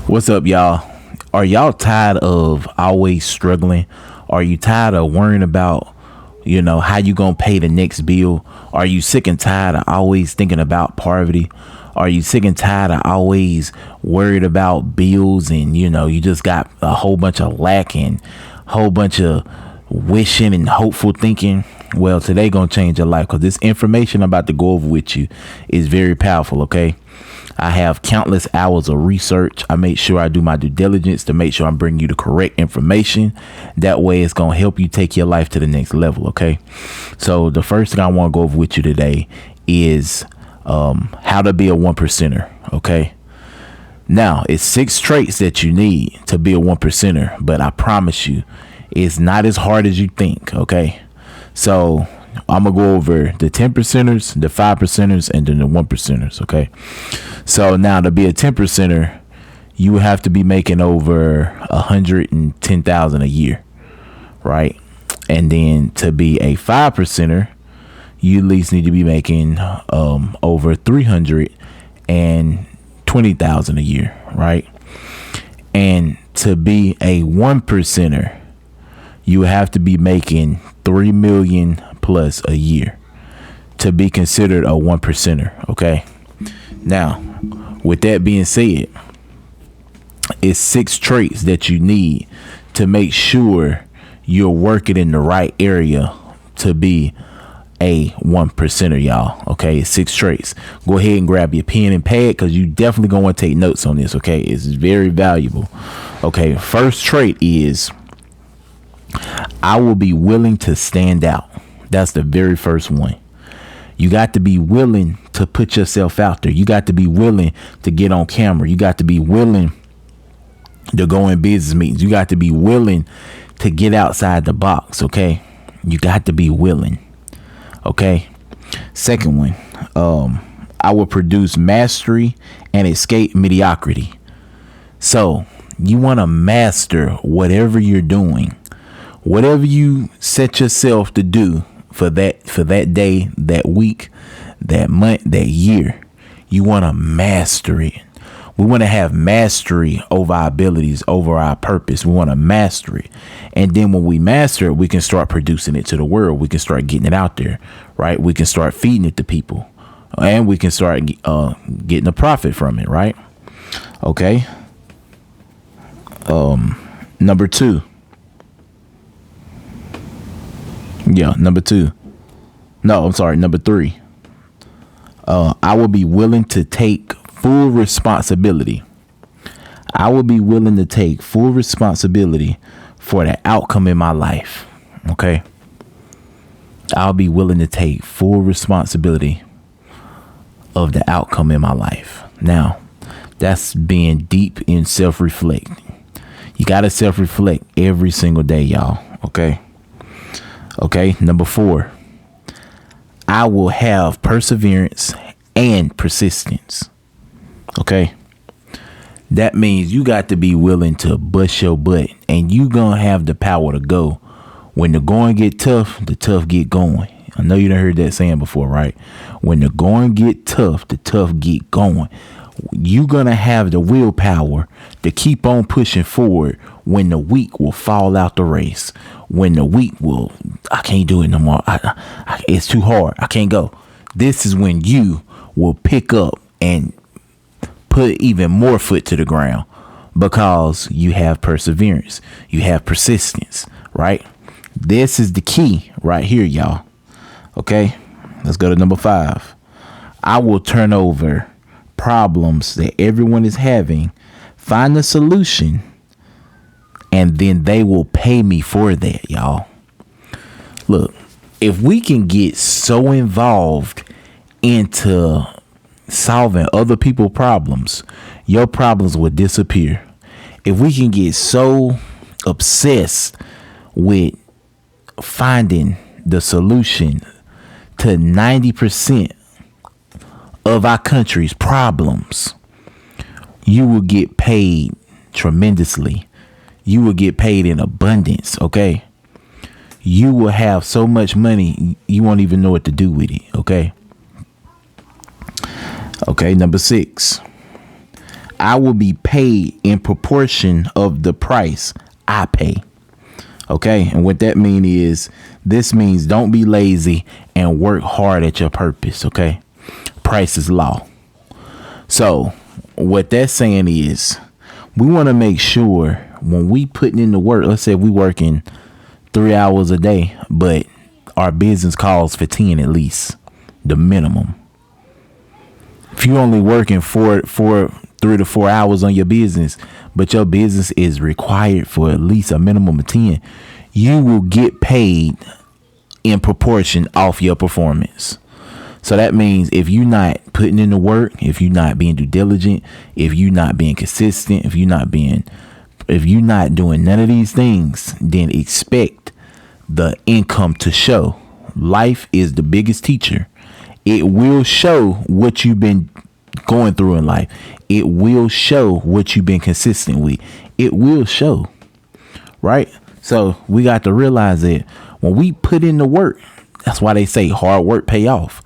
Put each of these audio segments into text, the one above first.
What's up, y'all? Are y'all tired of always struggling? Are you tired of worrying about, how you gonna pay the next bill? Are you sick and tired of always thinking about poverty? Are you sick and tired of always worried about bills and, you just got a whole bunch of lack and whole bunch of wishing and hopeful thinking? Well, today gonna change your life because this information I'm about to go over with you is very powerful, okay? I have countless hours of research. I make sure I do my due diligence to make sure I'm bringing you the correct information. That way it's going to help you take your life to the next level. Okay. So the first thing I want to go over with you today is how to be a 1%er. Okay. Now it's 6 traits that you need to be a 1%er, but I promise you it's not as hard as you think. Okay. So I'm going to go over the 10%ers, the 5%ers, and then the 1%ers. Okay. So now to be a 10%er, you have to be making over 110,000 a year. Right. And then to be a 5%er, you at least need to be making over 320,000 a year. Right. And to be a 1%er, you have to be making 3 million plus a year to be considered a 1%er. Okay. Now, with that being said, it's 6 traits that you need to make sure you're working in the right area to be a 1%er, y'all. Okay, it's 6 traits. Go ahead and grab your pen and pad because you definitely gonna want to take notes on this. Okay, it's very valuable. Okay, first trait is I will be willing to stand out. That's the very first one. You got to be willing to put yourself out there. You got to be willing to get on camera. You got to be willing to go in business meetings. You got to be willing to get outside the box. Okay. You got to be willing. Okay. Second one, I will produce mastery and escape mediocrity. So you want to master whatever you're doing, whatever you set yourself to do for that day, that week, that month, that year. You want to master it. We want to have mastery over our abilities, over our purpose. We want to master it. And then when we master it, we can start producing it to the world. We can start getting it out there, right? We can start feeding it to people, and we can start getting a profit from it, right? Okay. Number 2. Yeah, number 3. I will be willing to take full responsibility. I will be willing to take full responsibility for the outcome in my life. Okay. I'll be willing to take full responsibility of the outcome in my life. Now, that's being deep in self-reflect. You got to self-reflect every single day, y'all. Okay. Okay, number 4, I will have perseverance and persistence. Okay, that means you got to be willing to bust your butt, and you gonna have the power to go. When the going get tough, the tough get going. I know you done heard that saying before, right? When the going get tough, the tough get going. You gonna have the willpower to keep on pushing forward when the weak will fall out the race. When the weak will, I can't do it no more. It's too hard. I can't go. This is when you will pick up and put even more foot to the ground because you have perseverance. You have persistence, right? This is the key right here, y'all. Okay, let's go to number 5. I will turn over problems that everyone is having, find the solution, and then they will pay me for that, y'all. Look, if we can get so involved into solving other people's problems, your problems will disappear. If we can get so obsessed with finding the solution to 90% of our country's problems, you will get paid tremendously. You will get paid in abundance. Okay. You will have so much money, you won't even know what to do with it. Okay. Okay. Number 6, I will be paid in proportion of the price I pay. Okay. And what that this means don't be lazy and work hard at your purpose. Okay. Price is law. So what that's saying is we want to make sure when we putting in the work, let's say we working 3 hours a day, but our business calls for 10 at least, the minimum. If you only working 3 to 4 hours on your business, but your business is required for at least a minimum of 10, you will get paid in proportion off your performance. So that means if you're not putting in the work, if you're not being due diligent, if you're not being consistent, if you're not doing none of these things, then expect the income to show. Life is the biggest teacher. It will show what you've been going through in life. It will show what you've been consistent with. It will show. Right? So we got to realize that when we put in the work, that's why they say hard work pay off.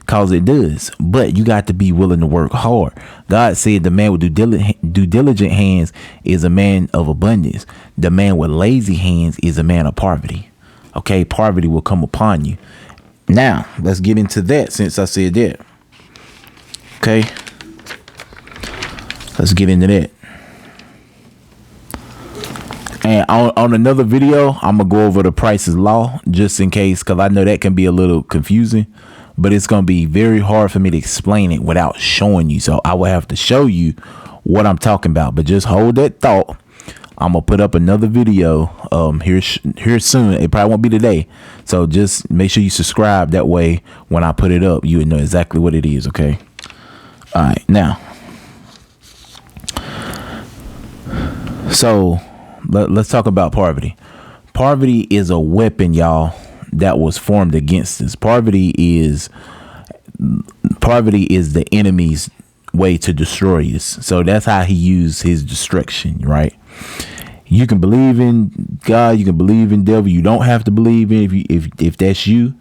Cause it does. But you got to be willing to work hard. God said the man with due diligent hands is a man of abundance. The man with lazy hands is a man of poverty. Okay, poverty will come upon you. Now, let's get into that since I said that. Okay. Let's get into that. And on another video, I'm going to go over the Price is Law just in case, because I know that can be a little confusing. But it's going to be very hard for me to explain it without showing you. So I will have to show you what I'm talking about. But just hold that thought. I'm going to put up another video here soon. It probably won't be today. So just make sure you subscribe. That way, when I put it up, you would know exactly what it is. OK. All right. Now. So let's talk about poverty. Poverty is a weapon, y'all, that was formed against us. Poverty is the enemy's way to destroy us. So that's how he used his destruction, right? You can believe in God, you can believe in devil. You don't have to believe in if that's you,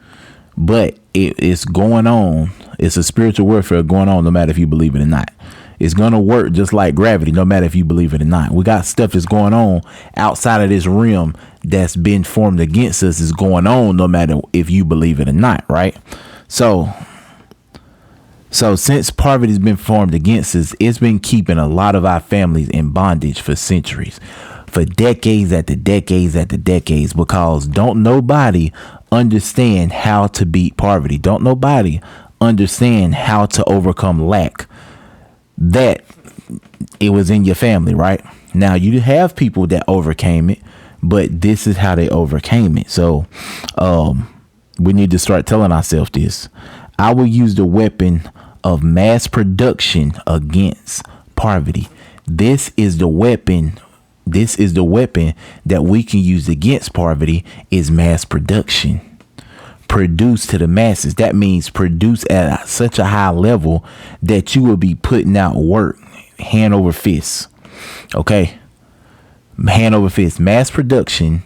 but it's going on. It's a spiritual warfare going on, no matter if you believe it or not. It's going to work just like gravity, no matter if you believe it or not. We got stuff that's going on outside of this realm that's been formed against us is going on, no matter if you believe it or not. Right. So since poverty has been formed against us, it's been keeping a lot of our families in bondage for centuries, for decades after decades after decades, because don't nobody understand how to beat poverty. Don't nobody understand how to overcome lack. That it was in your family, right? Now you have people that overcame it, but this is how they overcame it. So we need to start telling ourselves this. I will use the weapon of mass production against poverty. This is the weapon. This is the weapon that we can use against poverty is mass production. Produce to the masses. That means produce at such a high level that you will be putting out work hand over fist. Okay. Hand over fist. Mass production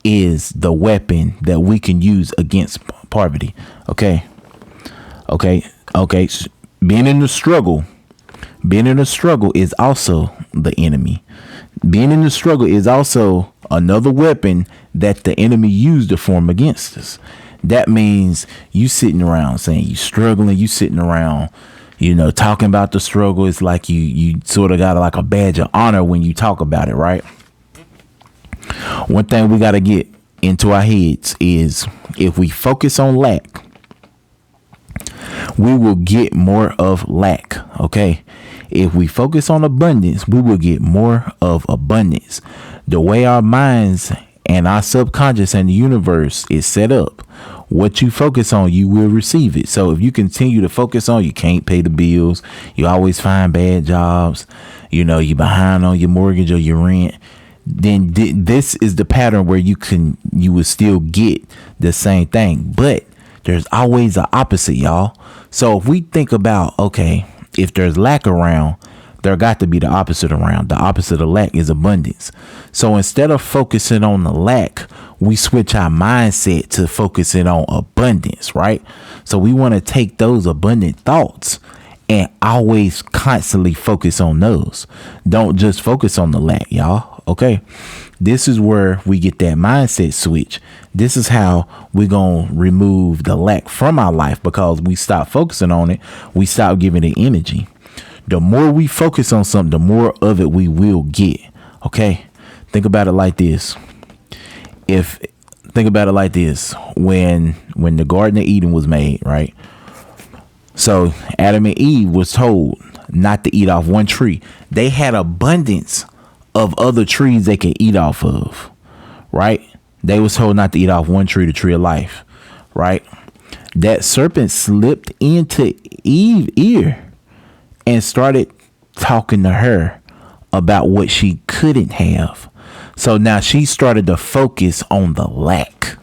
is the weapon that we can use against poverty. Okay. Being in the struggle is also the enemy. Being in the struggle is also another weapon that the enemy used to form against us. That means you sitting around saying you struggling, you sitting around, talking about the struggle. It's like you sort of got like a badge of honor when you talk about it, right? One thing we got to get into our heads is if we focus on lack, we will get more of lack. Okay. If we focus on abundance, we will get more of abundance. The way our minds and our subconscious and the universe is set up, what you focus on, you will receive it. So if you continue to focus on, you can't pay the bills, you always find bad jobs, you're behind on your mortgage or your rent, then this is the pattern where you will still get the same thing. But there's always an opposite, y'all. So if we think about, okay, if there's lack around, there got to be the opposite around. The opposite of lack is abundance. So instead of focusing on the lack, we switch our mindset to focusing on abundance, right? So we want to take those abundant thoughts and always constantly focus on those. Don't just focus on the lack, y'all. Okay. This is where we get that mindset switch. This is how we're going to remove the lack from our life, because we stop focusing on it. We stop giving it energy. The more we focus on something, the more of it we will get. Okay. Think about it like this. When the Garden of Eden was made, right? So Adam and Eve was told not to eat off one tree. They had abundance of other trees they could eat off of, right? They was told not to eat off one tree, the tree of life, right? That serpent slipped into Eve's ear and started talking to her about what she couldn't have. So now she started to focus on the lack.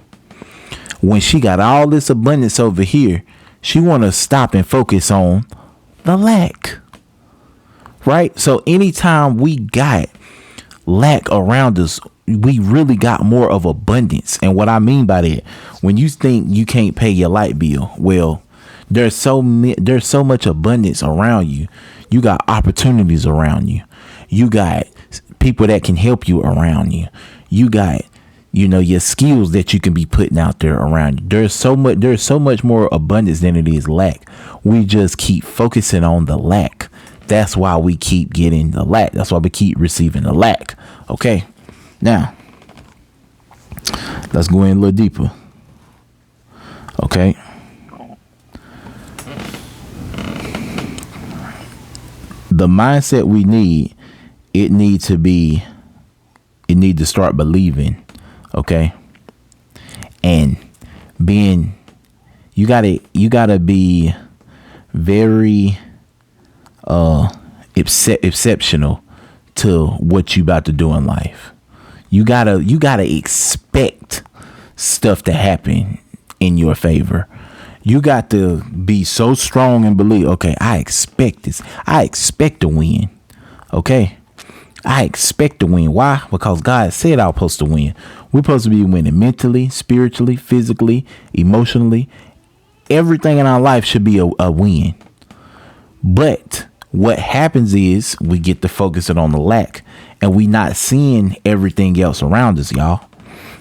When she got all this abundance over here, she want to stop and focus on the lack, right? So anytime we got lack around us, we really got more of abundance. And what I mean by that, when you think you can't pay your light bill, well, there's so much abundance around you. You got opportunities around you. You got people that can help you around you. You got, your skills that you can be putting out there around you. There's so much more abundance than it is lack. We just keep focusing on the lack. That's why we keep getting the lack. That's why we keep receiving the lack. Okay. Now, let's go in a little deeper. Okay. The mindset we need, it need to start believing. Okay. And you gotta be very exceptional to what you about to do in life. You gotta expect stuff to happen in your favor. You got to be so strong and believe, okay, I expect this. I expect to win. Okay. I expect to win. Why? Because God said I'm supposed to win. We're supposed to be winning mentally, spiritually, physically, emotionally. Everything in our life should be a win. But what happens is we get to focusing on the lack, and we not seeing everything else around us, y'all.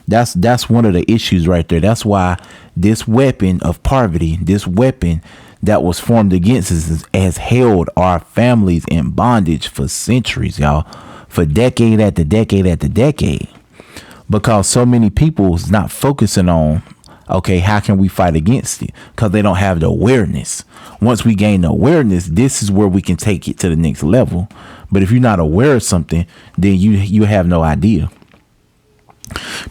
That's one of the issues right there. That's why this weapon of poverty, this weapon that was formed against us, has held our families in bondage for centuries, y'all, for decade after decade after decade, because so many people is not focusing on, okay, how can we fight against it? Because they don't have the awareness. Once we gain the awareness, this is where we can take it to the next level. But if you're not aware of something, then you have no idea.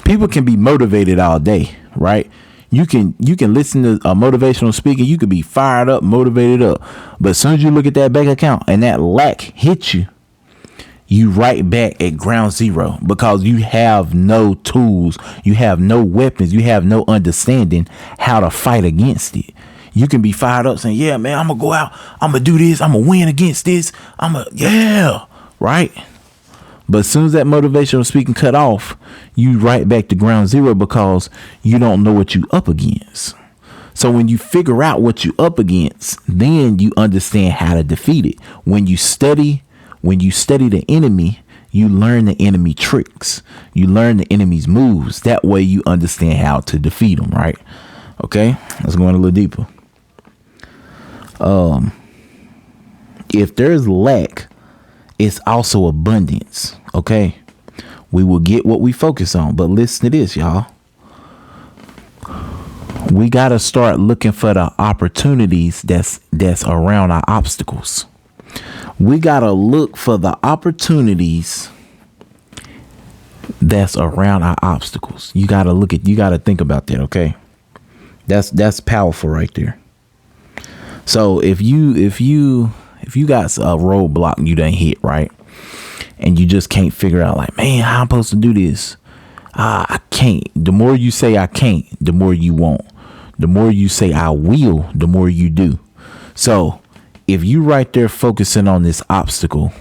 People can be motivated all day, right? You can listen to a motivational speaker. You could be fired up, motivated up. But as soon as you look at that bank account and that lack hits you, you right back at ground zero, because you have no tools. You have no weapons. You have no understanding how to fight against it. You can be fired up saying, yeah, man, I'm going to go out. I'm going to do this. I'm going to win against this. Yeah, right? But as soon as that motivational speaking cut off, you right back to ground zero, because you don't know what you up against. So when you figure out what you up against, then you understand how to defeat it. When you study the enemy, you learn the enemy tricks. You learn the enemy's moves. That way you understand how to defeat them, right? Okay, let's go in a little deeper. If there's lack, it's also abundance. Okay, we will get what we focus on. But listen to this, y'all. We got to start looking for the opportunities that's around our obstacles. We got to look for the opportunities that's around our obstacles. You got to think about that. Okay. That's powerful right there. So if you got a roadblock you done hit, right, and you just can't figure out, like, man, how I'm supposed to do this? I can't. The more you say I can't, the more you won't. The more you say I will, the more you do. So if you right there focusing on this obstacle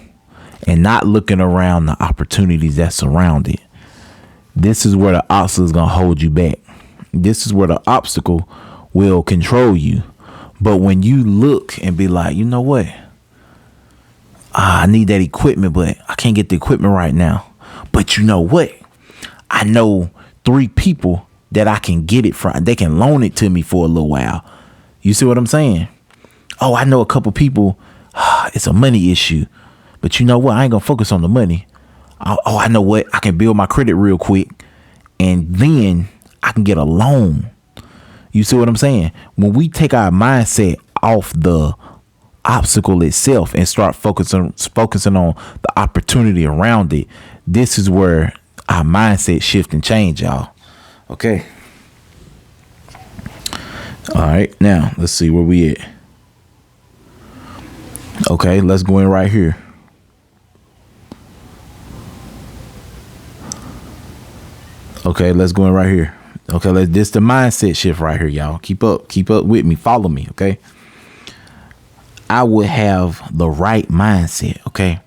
and not looking around the opportunities that surround it, this is where the obstacle is going to hold you back. This is where the obstacle will control you. But when you look and be like, you know what? I need that equipment, but I can't get the equipment right now. But you know what? I know 3 people that I can get it from. They can loan it to me for a little while. You see what I'm saying? Oh, I know a couple people. It's a money issue. But you know what? I ain't going to focus on the money. I know what? I can build my credit real quick. And then I can get a loan. You see what I'm saying? When we take our mindset off the obstacle itself and start focusing on the opportunity around it, this is where our mindset shift and change, y'all. Okay. All right. Now let's see where we at. Okay, let's go in right here. Okay, let's go in right here. Okay, this the mindset shift right here, y'all. Keep up with me. Follow me, okay? I would have the right mindset, okay?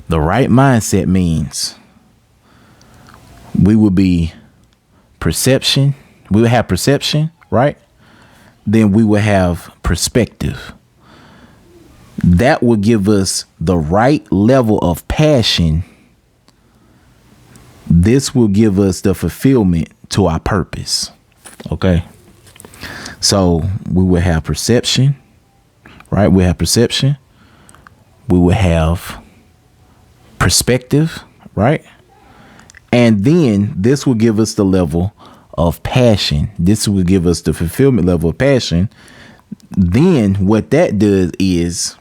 The right mindset means we would be perception. We would have perception, right? Then we would have perspective. That will give us the right level of passion. This will give us the fulfillment to our purpose. Okay. So we will have perception, right? We have perception. We will have perspective, right? And then this will give us the level of passion. This will give us the fulfillment level of passion. Then what that does is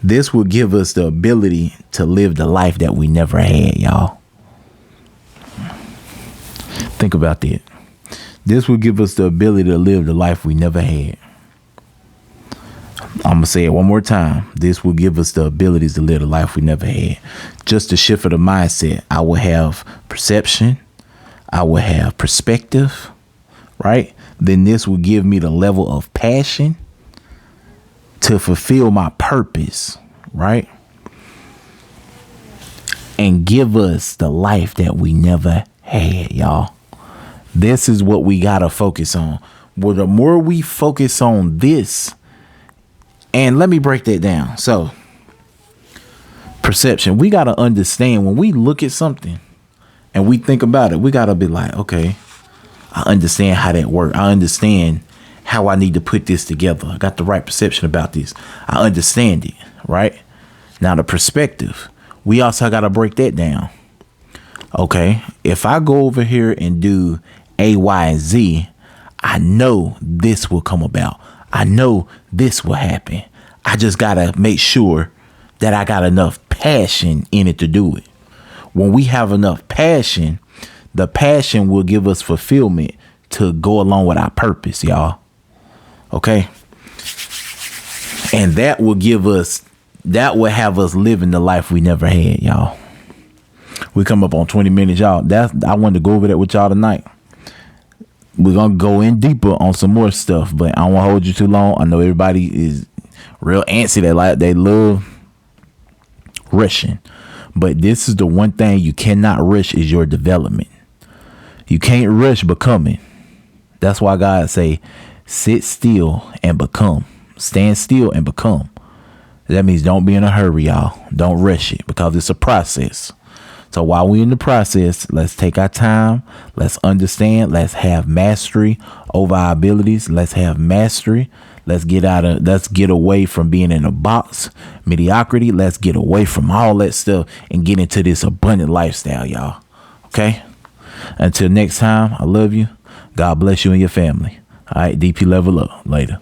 this will give us the ability to live the life that we never had, y'all. Think about that. This will give us the ability to live the life we never had. I'm going to say it one more time. This will give us the abilities to live the life we never had. Just to shift of the mindset, I will have perception. I will have perspective, right? Then this will give me the level of passion to fulfill my purpose, right? And give us the life that we never had, y'all. This is what we got to focus on. Well, the more we focus on this, and let me break that down. So, perception, we got to understand when we look at something and we think about it, we got to be like, okay, I understand how that works. I understand how I need to put this together. I got the right perception about this. I understand it, right? Now, the perspective, we also got to break that down. Okay, if I go over here and do A, Y, and Z, I know this will come about. I know this will happen. I just got to make sure that I got enough passion in it to do it. When we have enough passion, the passion will give us fulfillment to go along with our purpose, y'all. Okay. And that will have us living the life we never had, y'all. We come up on 20 minutes, y'all. I wanted to go over that with y'all tonight. We're going to go in deeper on some more stuff, but I don't want to hold you too long. I know everybody is real antsy. They love rushing. But this is the one thing you cannot rush is your development. You can't rush becoming. That's why God say, sit still and become. Stand still and become. That means don't be in a hurry, y'all. Don't rush it because it's a process. So while we're in the process, let's take our time. Let's understand. Let's have mastery over our abilities. Let's have mastery. Let's get away from being in a box, mediocrity. Let's get away from all that stuff and get into this abundant lifestyle, y'all. Okay? Until next time, I love you. God bless you and your family. All right, DP level up. Later.